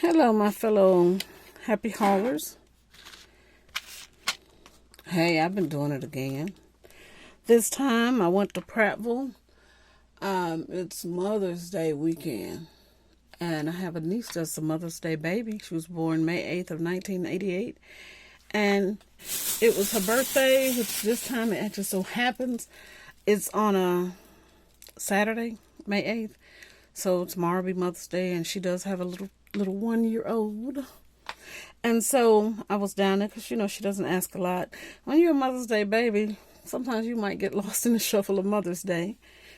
Hello, my fellow happy haulers. Hey, I've been doing it again. This time I went to Prattville. It's Mother's Day weekend. And I have a niece that's a Mother's Day baby. She was born May 8th of 1988. And it was her birthday, which this time it just so happens it's on a Saturday, May 8th. So tomorrow will be Mother's Day, and she does have a little 1-year-old. And so I was down there because, she doesn't ask a lot. When you're a Mother's Day baby, sometimes you might get lost in the shuffle of Mother's Day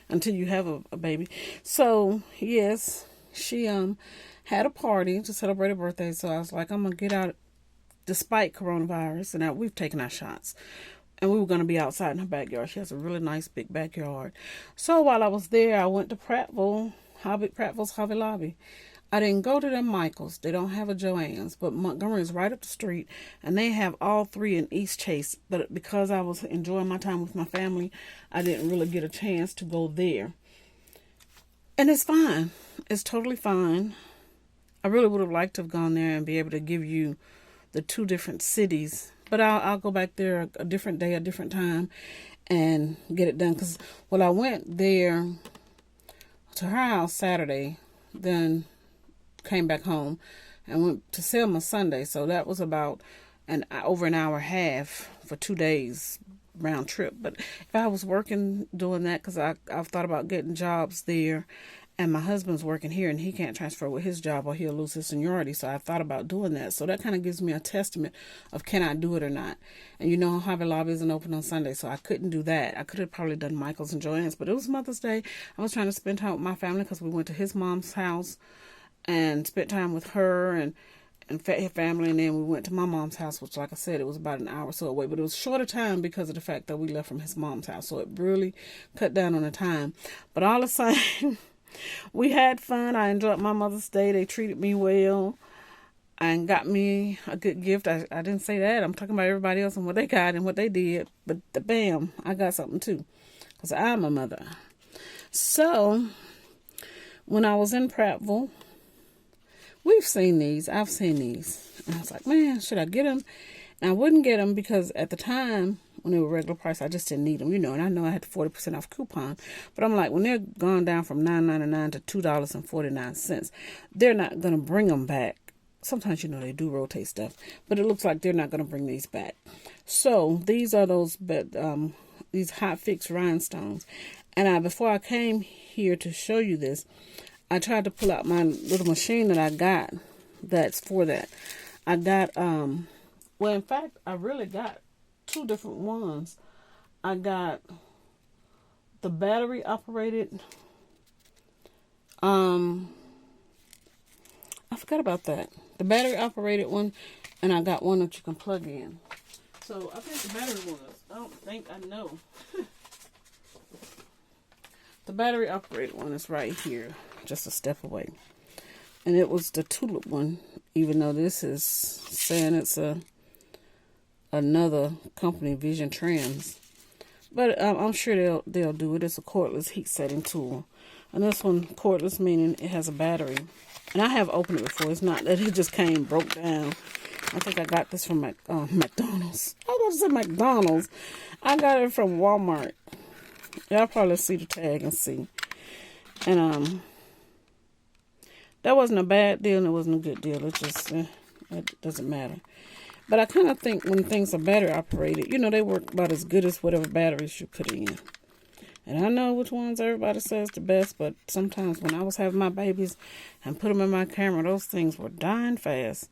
until you have a baby. So, yes, she had a party to celebrate her birthday. So I was like, I'm going to get out despite coronavirus. And now we've taken our shots. And we were going to be outside in her backyard. She has a really nice big backyard. So while I was there, I went to Prattville's Hobby Lobby. I didn't go to them Michaels. They don't have a Joann's, but Montgomery is right up the street, and they have all three in East Chase. But because I was enjoying my time with my family, I didn't really get a chance to go there. And it's fine. It's totally fine. I really would have liked to have gone there and be able to give you the two different cities. But I'll go back there a different day, a different time, and get it done. Because I went there to her house Saturday, then came back home and went to Selma Sunday. So that was about over an hour and a half for 2 days round trip. But if I was working doing that, because I've thought about getting jobs there, and my husband's working here and he can't transfer with his job or he'll lose his seniority. So I thought about doing that. So that kind of gives me a testament of can I do it or not. And Hobby Lobby isn't open on Sunday, so I couldn't do that. I could have probably done Michael's and Joann's, but it was Mother's Day. I was trying to spend time with my family because we went to his mom's house and spent time with her and her family, and then we went to my mom's house, which, like I said, it was about an hour or so away, but it was shorter time because of the fact that we left from his mom's house, so it really cut down on the time. But all the same, we had fun. I enjoyed my Mother's Day. They treated me well and got me a good gift. I didn't say that. I'm talking about everybody else and what they got and what they did, but bam, I got something too because I'm a mother. So when I was in Prattville, I've seen these. And I was like, man, should I get them? And I wouldn't get them because at the time, when they were regular price, I just didn't need them, and I know I had the 40% off coupon. But I'm like, when they're gone down from $9.99 to $2.49, they're not going to bring them back. Sometimes, they do rotate stuff, but it looks like they're not going to bring these back. So these are these hot Fix Rhinestones. And before I came here to show you this, I tried to pull out my little machine that I got that's for that. I got, in fact, I really got two different ones. I got the battery operated, I forgot about that. The battery operated one, and I got one that you can plug in. So I think the battery I know. The battery operated one is right here, just a step away. And it was the tulip one, even though this is saying it's another company, Vision Trends. But I'm sure they'll do it. It's a cordless heat setting tool. And this one, cordless, meaning it has a battery. And I have opened it before. It's not that it just broke down. I think I got this from McDonald's. I was going to say McDonald's. I got it from Walmart. Y'all probably see the tag and see. And that wasn't a bad deal and it wasn't a good deal. It just it doesn't matter. But I kind of think when things are battery operated, they work about as good as whatever batteries you put in. And I know which ones everybody says the best, but sometimes when I was having my babies and put them in my camera, those things were dying fast.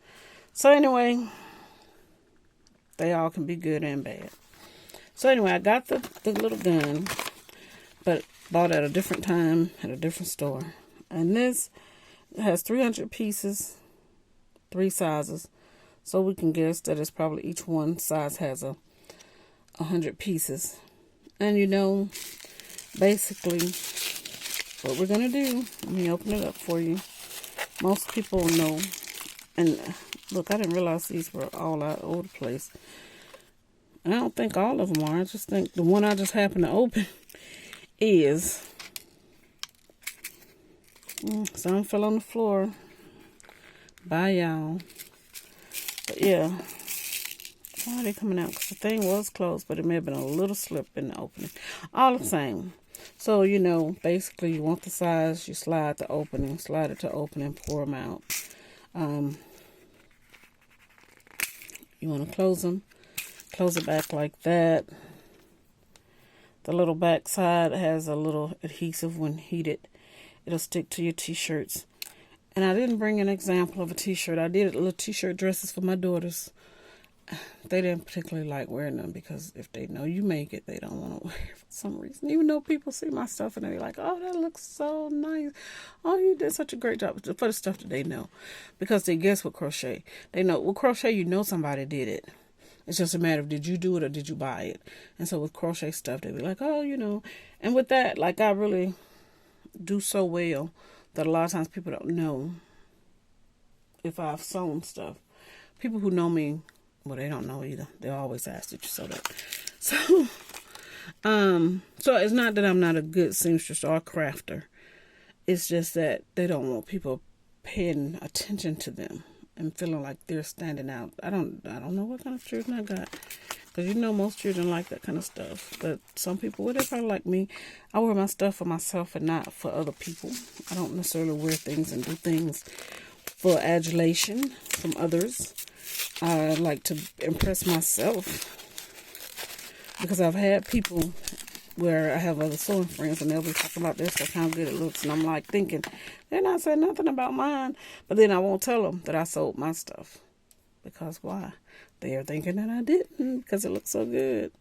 So anyway, they all can be good and bad. So anyway, I got the little gun, but bought at a different time at a different store. And this has 300 pieces, 3 sizes. So we can guess that it's probably each one size has 100 pieces. And basically what we're going to do, let me open it up for you. Most people know, and look, I didn't realize these were all out over the place. And I don't think all of them are. I just think the one I just happened to open is. Some fell on the floor. Bye, y'all. But yeah, why are they coming out? Because the thing was closed, but it may have been a little slip in the opening. All the same. So, you know, basically you want the size, you slide the opening, slide it to opening, pour them out. You want to close them, close it back like that. The little back side has a little adhesive. When heated, it'll stick to your t-shirts. And I didn't bring an example of a t-shirt. I did little t-shirt dresses for my daughters. They didn't particularly like wearing them because if they know you make it, they don't want to wear it for some reason. Even though people see my stuff and they're like, oh, that looks so nice. Oh, you did such a great job. For the stuff that they know. Because they guess with crochet. They know, with crochet, you know somebody did it. It's just a matter of did you do it or did you buy it. And so with crochet stuff, they be like, oh, you know. And with that, like I really do so well that a lot of times people don't know if I've sewn stuff. People who know me, well, they don't know either. They always ask, did you sew that? So, so it's not that I'm not a good seamstress or a crafter. It's just that they don't want people paying attention to them and feeling like they're standing out. I don't know what kind of children I got. Because you know most children like that kind of stuff. But some people, well, they're probably like me. I wear my stuff for myself and not for other people. I don't necessarily wear things and do things for adulation from others. I like to impress myself. Because I've had people where I have other sewing friends and they'll be talking about their stuff, how good it looks. And I'm like thinking, they're not saying nothing about mine. But then I won't tell them that I sold my stuff. Because why? They are thinking that I didn't because it looks so good.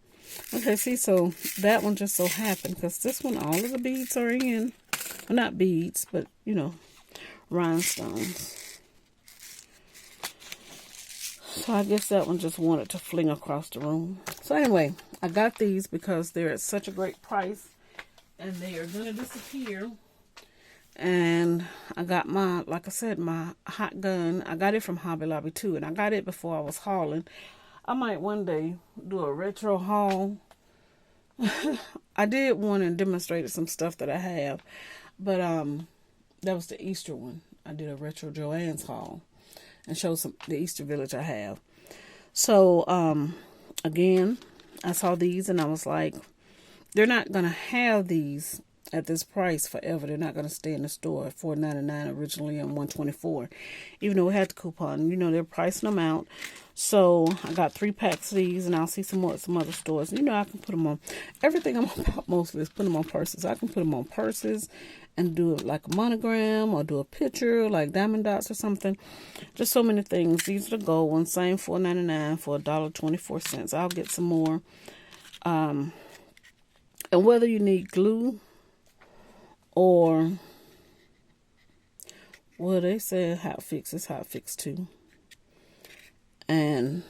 Okay, see, so that one just so happened because this one, all of the beads are in. Well, not beads, but, you know, rhinestones. So I guess that one just wanted to fling across the room. So anyway, I got these because they're at such a great price and they are going to disappear. And I got my, like I said, my hot gun. I got it from Hobby Lobby too. And I got it before I was hauling. I might one day do a retro haul. I did one and demonstrated some stuff that I have. But that was the Easter one. I did a retro Joann's haul. And showed some the Easter village I have. So, again, I saw these and I was like, they're not going to have these at this price forever. They're not going to stay in the store at $4.99 originally and $124. Even though we had the coupon, you know, they're pricing them out. So I got 3 packs of these and I'll see some more at some other stores. You know, I can put them on, everything I'm about mostly is put them on purses. I can put them on purses and do it like a monogram or do a picture like diamond dots or something. Just so many things. These are the gold ones. Same $4.99 for $1.24. I'll get some more. And whether you need glue or, well, they said hot fix is hot fix too. And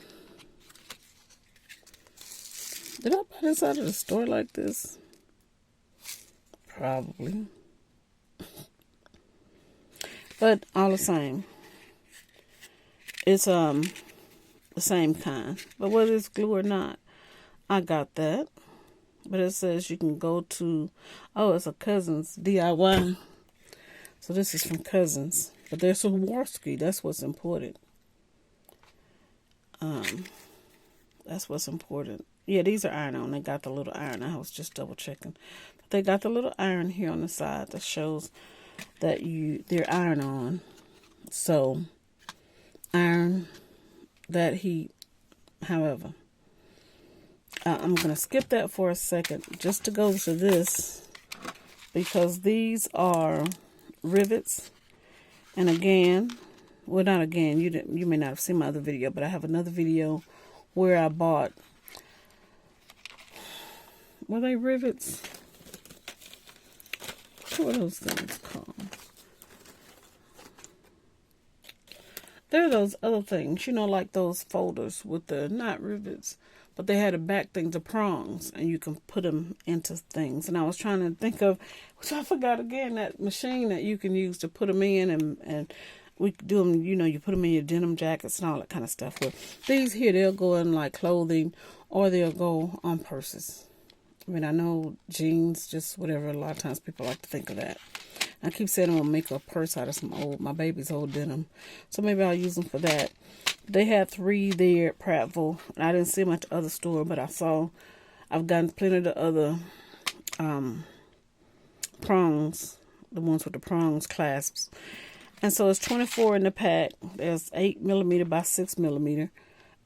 did I buy this out of the store like this? Probably. But all the same, it's the same kind. But whether it's glue or not, I got that. But it says you can go to, oh, it's a Cousins DIY. So this is from Cousins. But there's a Swarovski. That's what's important. That's what's important. Yeah, these are iron on. They got the little iron. I was just double checking. But they got the little iron here on the side that shows that they're iron on. So iron that heat. However, I'm going to skip that for a second just to go to this because these are rivets. And again, well, not again, you may not have seen my other video, but I have another video where I bought, were they rivets? What are those things called? They're those other things, you know, like those folders with the, not rivets, but they had a back thing, the prongs, and you can put them into things. And I was trying to think of, which I forgot again, that machine that you can use to put them in, and we do them, you know, you put them in your denim jackets and all that kind of stuff. But these here, they'll go in like clothing, or they'll go on purses. I mean, I know jeans, just whatever, a lot of times people like to think of that. I keep saying I'm going to make a purse out of my baby's old denim. So maybe I'll use them for that. They had 3 there at Prattville. And I didn't see much other store, but I've gotten plenty of the other prongs, the ones with the prongs clasps. And so it's 24 in the pack. There's 8mm by 6mm.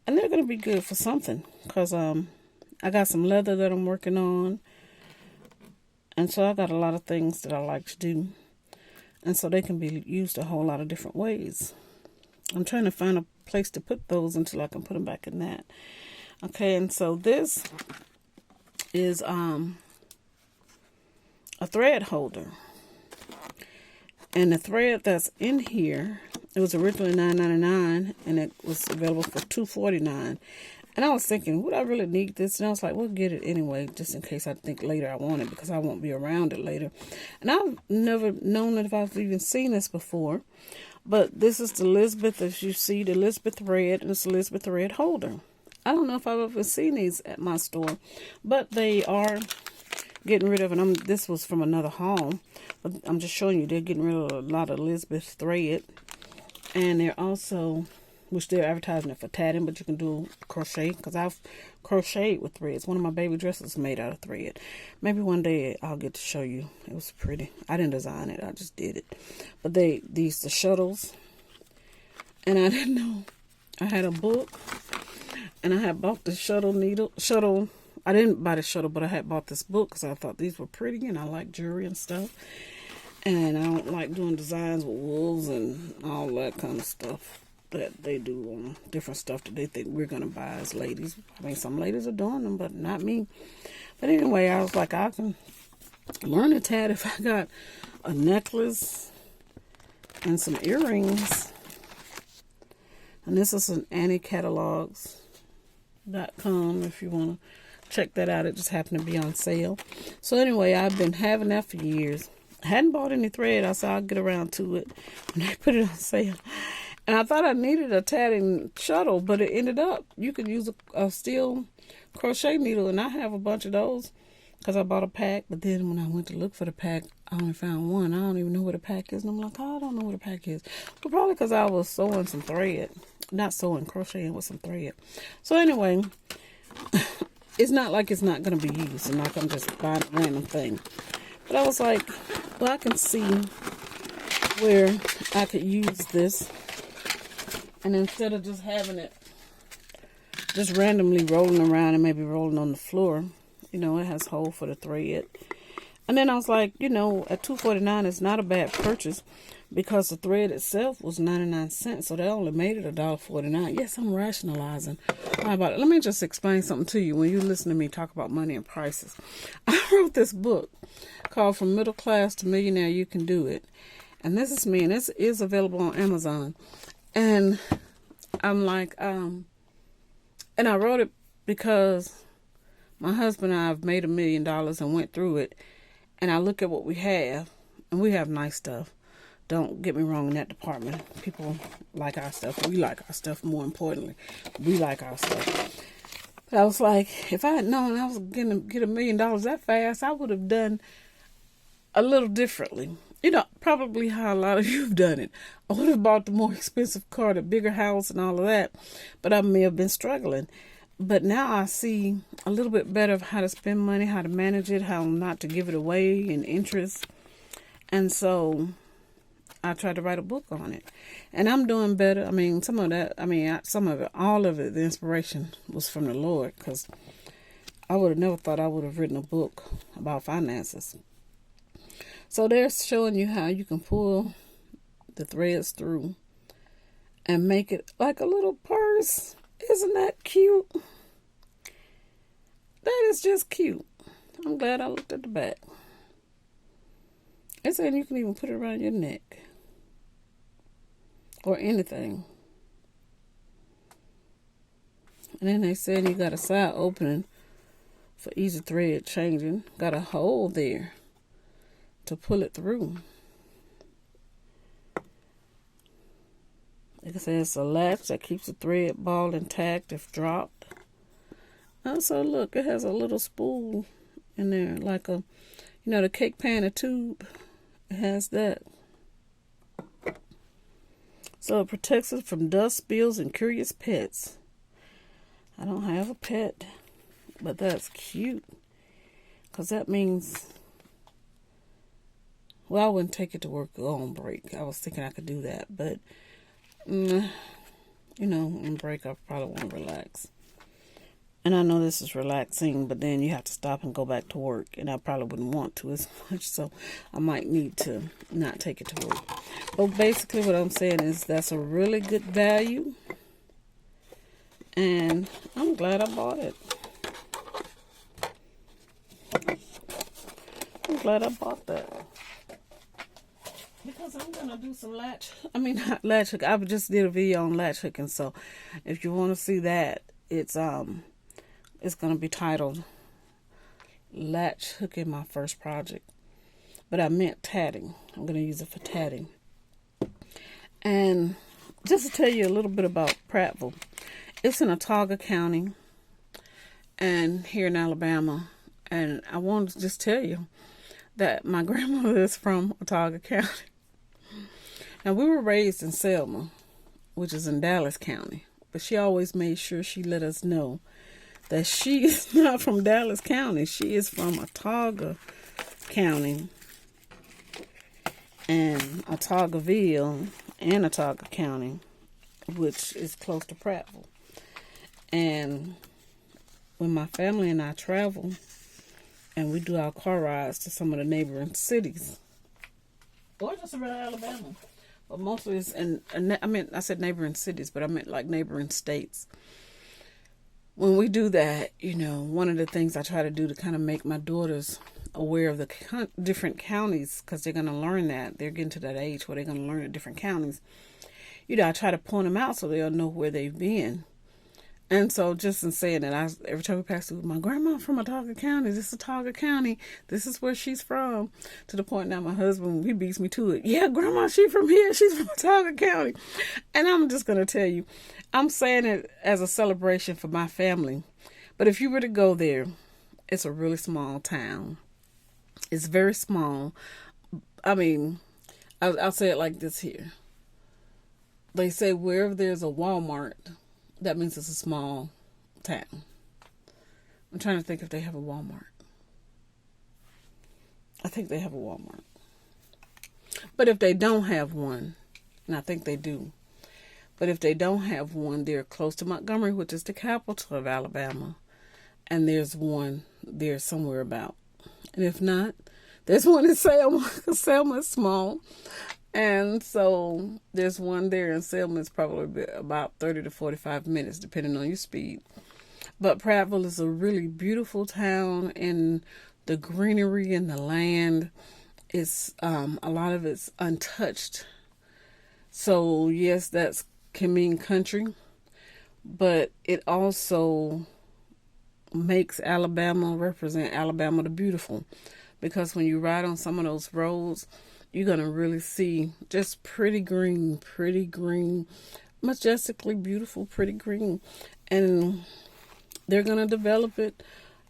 And they're going to be good for something. Because I got some leather that I'm working on. And so I got a lot of things that I like to do. And so they can be used a whole lot of different ways. I'm trying to find a place to put those until I can put them back in that. Okay, and so this is a thread holder. And the thread that's in here, it was originally $9.99 and it was available for $2.49. And I was thinking, would I really need this? And I was like, we'll get it anyway, just in case I think later I want it, because I won't be around it later. And I've never known that if I've even seen this before. But this is the Elizabeth, as you see, the Elizabeth thread, and it's the Elizabeth thread holder. I don't know if I've ever seen these at my store, but they are getting rid of it. This was from another haul, but I'm just showing you they're getting rid of a lot of Elizabeth thread. And they're also, which they're advertising it for tatting, but you can do crochet, because I've crocheted with threads. One of my baby dresses is made out of thread. Maybe one day I'll get to show you. It was pretty. I didn't design it, I just did it. But the shuttles, and I didn't know. I had a book, and I had bought the shuttle. I didn't buy the shuttle, but I had bought this book because I thought these were pretty, and I like jewelry and stuff. And I don't like doing designs with wolves and all that kind of stuff that they do on different stuff that they think we're going to buy as ladies. I mean, some ladies are doing them, but not me. But anyway, I was like, I can learn to tat if I got a necklace and some earrings. And this is an AnnieCatalogs.com if you want to check that out. It just happened to be on sale. So anyway, I've been having that for years. I hadn't bought any thread. I said I'll get around to it when they put it on sale. And I thought I needed a tatting shuttle, but it ended up you could use a steel crochet needle, and I have a bunch of those because I bought a pack. But then when I went to look for the pack, I only found one. I don't even know what a pack is. And I'm like, oh, I don't know what a pack is. But probably because I was sewing some thread. Not sewing, crocheting with some thread. So anyway, it's not like it's not going to be used and like I'm just buying a random thing. But I was like, well, I can see where I could use this. And instead of just having it just randomly rolling around and maybe rolling on the floor, it has hole for the thread. And then I was like, at $2.49, it's not a bad purchase because the thread itself was 99 cents. So they only made it $1.49. Yes, I'm rationalizing. How about it? Let me just explain something to you when you listen to me talk about money and prices. I wrote this book called From Middle Class to Millionaire, You Can Do It. And this is me, and this is available on Amazon. And I'm like, and I wrote it because my husband and I have made $1 million and went through it. And I look at what we have, and we have nice stuff. Don't get me wrong in that department. People like our stuff. We like our stuff, more importantly. We like our stuff. But I was like, if I had known I was going to get $1 million that fast, I would have done a little differently. Probably how a lot of you have done it. I would have bought the more expensive car, the bigger house and all of that. But I may have been struggling. But now I see a little bit better of how to spend money, how to manage it, how not to give it away in interest. And so I tried to write a book on it. And I'm doing better. I mean, all of it, the inspiration was from the Lord. Because I would have never thought I would have written a book about finances. So they're showing you how you can pull the threads through and make it like a little purse. Isn't that cute? That is just cute. I'm glad I looked at the back. It's saying you can even put it around your neck or anything. And then they said you got a side opening for easy thread changing. Got a hole there to pull it through. Like I said, it's a latch that keeps the thread ball intact if dropped. Also, look, it has a little spool in there, like the cake pan, a tube. It has that. So it protects us from dust, spills, and curious pets. I don't have a pet, but that's cute. Because that means, well, I wouldn't take it to work on break. I was thinking I could do that, but, you know, on break I probably want to relax. And I know this is relaxing, but then you have to stop and go back to work. And I probably wouldn't want to as much, so I might need to not take it to work. But basically what I'm saying is that's a really good value. And I'm glad I bought it. I'm glad I bought that. Because I'm going to do some not latch hook. I just did a video on latch hooking. So if you want to see that, it's going to be titled Latch Hooking My First Project. But I meant tatting. I'm going to use it for tatting. And just to tell you a little bit about Prattville. It's in Autauga County and here in Alabama. And I want to just tell you that my grandmother is from Autauga County. Now, we were raised in Selma, which is in Dallas County. But she always made sure she let us know that she is not from Dallas County. She is from Autauga County and Autaugaville and Autauga County, which is close to Prattville. And when my family and I travel and we do our car rides to some of the neighboring cities, or just around Alabama, but mostly it's I said neighboring cities, but I meant like neighboring states. When we do that, you know, one of the things I try to do to kind of make my daughters aware of the different counties, because they're going to learn that. They're getting to that age where they're going to learn the different counties. You know, I try to point them out so they'll know where they've been. And so just in saying that, every time we pass through, my grandma from Autauga County, this is Autauga County, this is where she's from, to the point now my husband, he beats me to it. Yeah, grandma, she's from here, she's from Autauga County. And I'm just going to tell you, I'm saying it as a celebration for my family. But if you were to go there, it's a really small town. It's very small. I mean, I'll say it like this here. They say wherever there's a Walmart, that means it's a small town. I'm trying to think if they have a Walmart. I think they have a Walmart. But if they don't have one, and I think they do, but if they don't have one, they're close to Montgomery, which is the capital of Alabama. And there's one there somewhere about. And if not, there's one in Selma, because Selma is small. And so there's one there in Selma. It's probably about 30 to 45 minutes, depending on your speed. But Prattville is a really beautiful town, and the greenery and the land is, a lot of it's untouched. So yes, that can mean country, but it also makes Alabama represent Alabama the beautiful. Because when you ride on some of those roads, you're going to really see just pretty green, majestically beautiful, pretty green. And they're going to develop it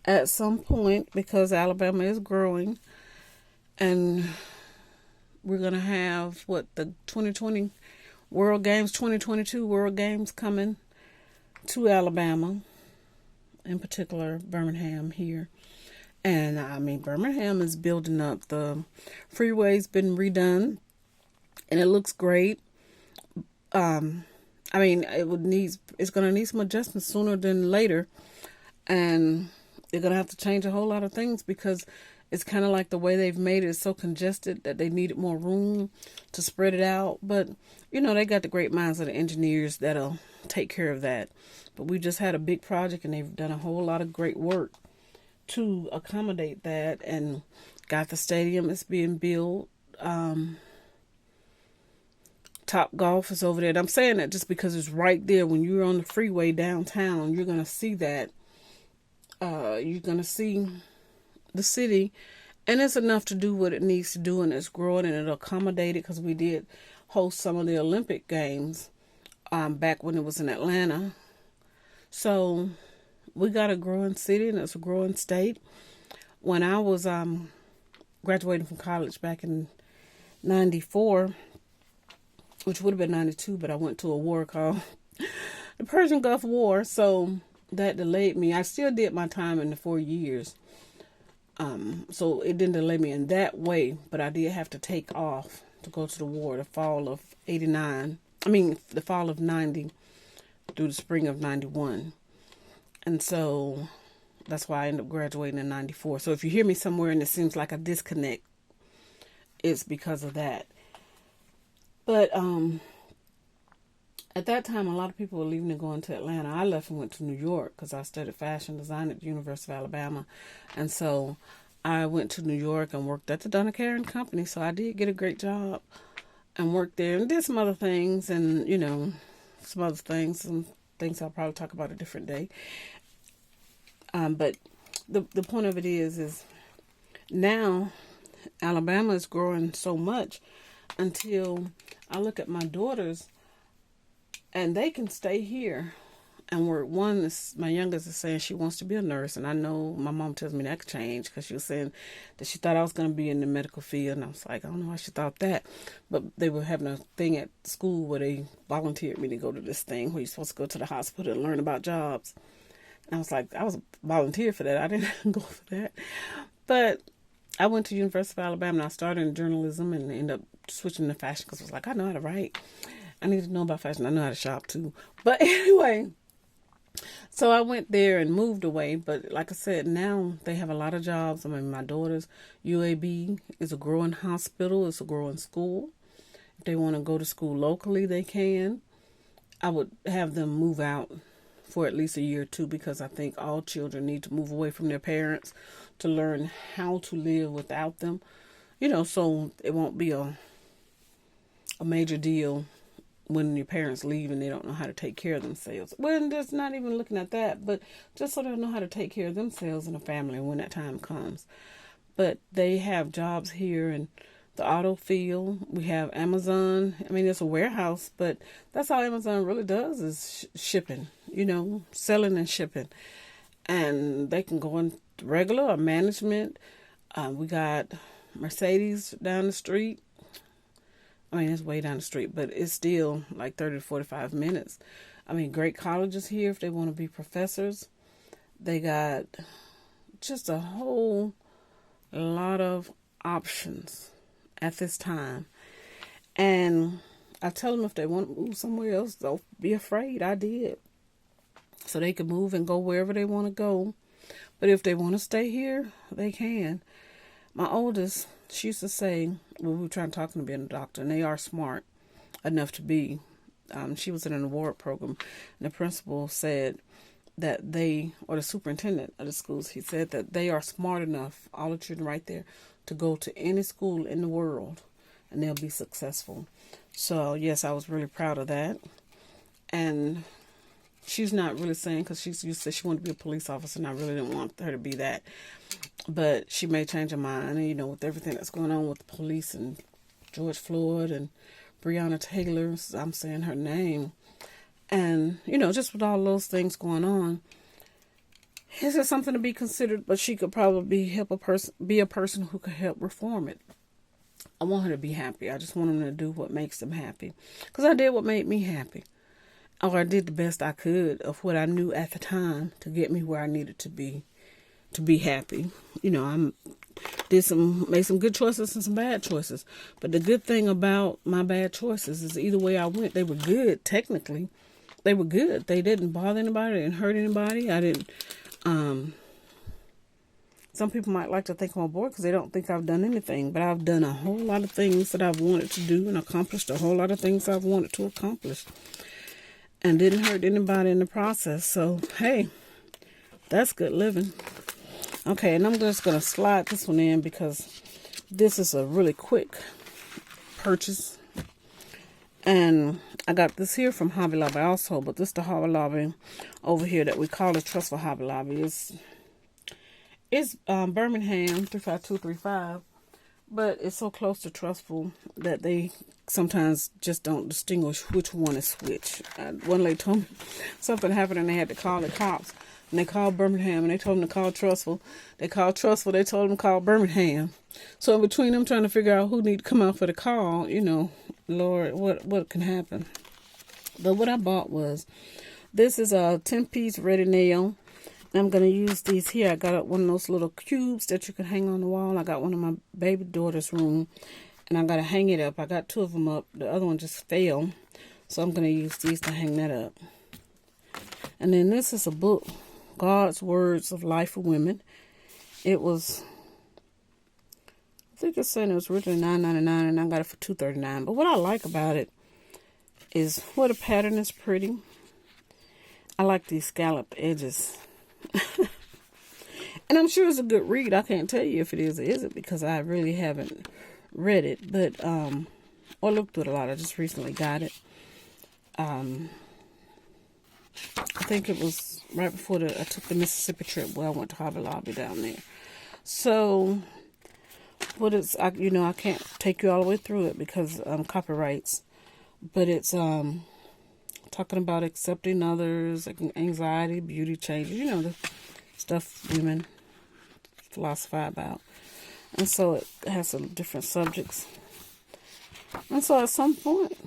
at some point because Alabama is growing. And we're going to have, the 2020 World Games, 2022 World Games coming to Alabama, in particular Birmingham here. And I mean, Birmingham is building up. The freeway's been redone, and it looks great. I mean, it's going to need some adjustments sooner than later, and they're going to have to change a whole lot of things because it's kind of like the way they've made it is so congested that they needed more room to spread it out. But you know, they got the great minds of the engineers that'll take care of that. But we just had a big project, and they've done a whole lot of great work to accommodate that, and got the stadium that's being built. Top Golf is over there. And I'm saying that just because it's right there. When you're on the freeway downtown, you're going to see that. You're going to see the city, and it's enough to do what it needs to do, and it's growing, and it'll accommodate it, because we did host some of the Olympic Games back when it was in Atlanta. So we got a growing city, and it's a growing state. When I was graduating from college back in 94, which would have been 92, but I went to a war called the Persian Gulf War, so that delayed me. I still did my time in the 4 years, so it didn't delay me in that way, but I did have to take off to go to the war, the fall of 89. The fall of 90 through the spring of 91. And so that's why I ended up graduating in 94. So if you hear me somewhere and it seems like a disconnect, it's because of that. But at that time, a lot of people were leaving and going to Atlanta. I left and went to New York because I studied fashion design at the University of Alabama. And so I went to New York and worked at the Donna Karan Company. So I did get a great job and worked there and did some other things and, some things I'll probably talk about a different day. But the point of it is now Alabama is growing so much until I look at my daughters and they can stay here and work. My youngest is saying she wants to be a nurse, and I know my mom tells me that could change because she was saying that she thought I was going to be in the medical field, and I was like, I don't know why she thought that, but they were having a thing at school where they volunteered me to go to this thing where you're supposed to go to the hospital and learn about jobs. And I was like, I was volunteered for that. I didn't go for that, but I went to University of Alabama and I started in journalism and ended up switching to fashion because I was like, I know how to write. I need to know about fashion. I know how to shop too. But anyway, so I went there and moved away. But like I said, now they have a lot of jobs. My daughter's UAB is a growing hospital. It's a growing school. If they want to go to school locally, they can. I would have them move out for at least a year or two because I think all children need to move away from their parents to learn how to live without them, so it won't be a major deal when your parents leave and they don't know how to take care of themselves. Well, just not even looking at that, but just so they know how to take care of themselves and a family when that time comes. But they have jobs here in the auto field. We have Amazon. It's a warehouse, but that's all Amazon really does is shipping, selling and shipping. And they can go in regular or management. We got Mercedes down the street. It's way down the street, but it's still like 30 to 45 minutes. Great colleges here if they want to be professors. They got just a whole lot of options at this time. And I tell them if they want to move somewhere else, don't be afraid. I did. So they can move and go wherever they want to go. But if they want to stay here, they can. My oldest, she used to say, we were trying to talk to being a doctor, and they are smart enough to be. She was in an award program, and the principal said that the superintendent of the schools, he said that they are smart enough, all the children right there, to go to any school in the world, and they'll be successful. So, yes, I was really proud of that. And she's not really saying, because she used to say she wanted to be a police officer, and I really didn't want her to be that. But she may change her mind, and, with everything that's going on with the police and George Floyd and Breonna Taylor, I'm saying her name, and, just with all those things going on, it's just something to be considered, but she could probably be a person who could help reform it. I want her to be happy. I just want them to do what makes them happy, because I did what made me happy. Or I did the best I could of what I knew at the time to get me where I needed to be happy. I made some good choices and some bad choices. But the good thing about my bad choices is either way I went, they were good. Technically, they were good. They didn't bother anybody. They didn't hurt anybody. I didn't. Some people might like to think I'm bored because they don't think I've done anything. But I've done a whole lot of things that I've wanted to do and accomplished a whole lot of things I've wanted to accomplish. And didn't hurt anybody in the process. So, hey, that's good living. Okay, and I'm just going to slide this one in because this is a really quick purchase. And I got this here from Hobby Lobby also, but this is the Hobby Lobby over here that we call the Trustful Hobby Lobby. It's Birmingham 35235, but it's so close to Trustful that they sometimes just don't distinguish which one is which. One lady told me something happened and they had to call the cops. and they called Birmingham, and they told them to call Trustful. They called Trustful, they told them to call Birmingham. So in between them trying to figure out who need to come out for the call, you know, Lord, what can happen? But what I bought was, this is a 10-piece ready nail. And I'm going to use these here. I got one of those little cubes that you can hang on the wall. I got one in my baby daughter's room, and I got to hang it up. I got 2 of them up. The other one just fell. So I'm going to use these to hang that up. And then this is a book, God's Words of Life for Women. It was, I think it's saying it was originally $9.99, and I got it for $2.39. But what I like about it is, what the pattern is pretty. I like these scalloped edges. And I'm sure it's a good read. I can't tell you if it is or isn't, because I really haven't read it. But, or looked through it a lot. I just recently got it. I think it was right before I took the Mississippi trip, where I went to Hobby Lobby down there. So, what it's, I can't take you all the way through it because copyrights. But it's talking about accepting others, anxiety, beauty changes, you know, the stuff women philosophize about. And so it has some different subjects. And so at some point,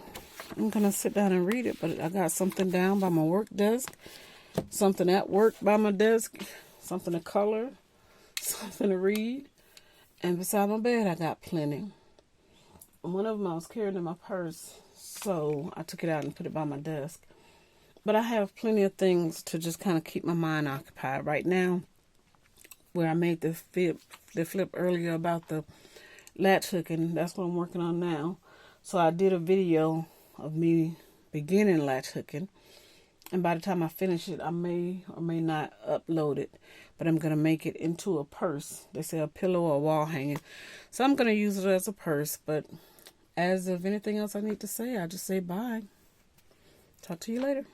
I'm going to sit down and read it, but I got something down by my work desk, something at work by my desk, something to color, something to read, and beside my bed I got plenty. And one of them I was carrying in my purse, so I took it out and put it by my desk. But I have plenty of things to just kind of keep my mind occupied right now. Where I made the flip earlier about the latch hooking, that's what I'm working on now. So I did a video of me beginning latch hooking, and by the time I finish it, I may or may not upload it, but I'm going to make it into a purse. They say a pillow or a wall hanging, so I'm going to use it as a purse. But as of anything else I need to say, I just say bye. Talk to you later.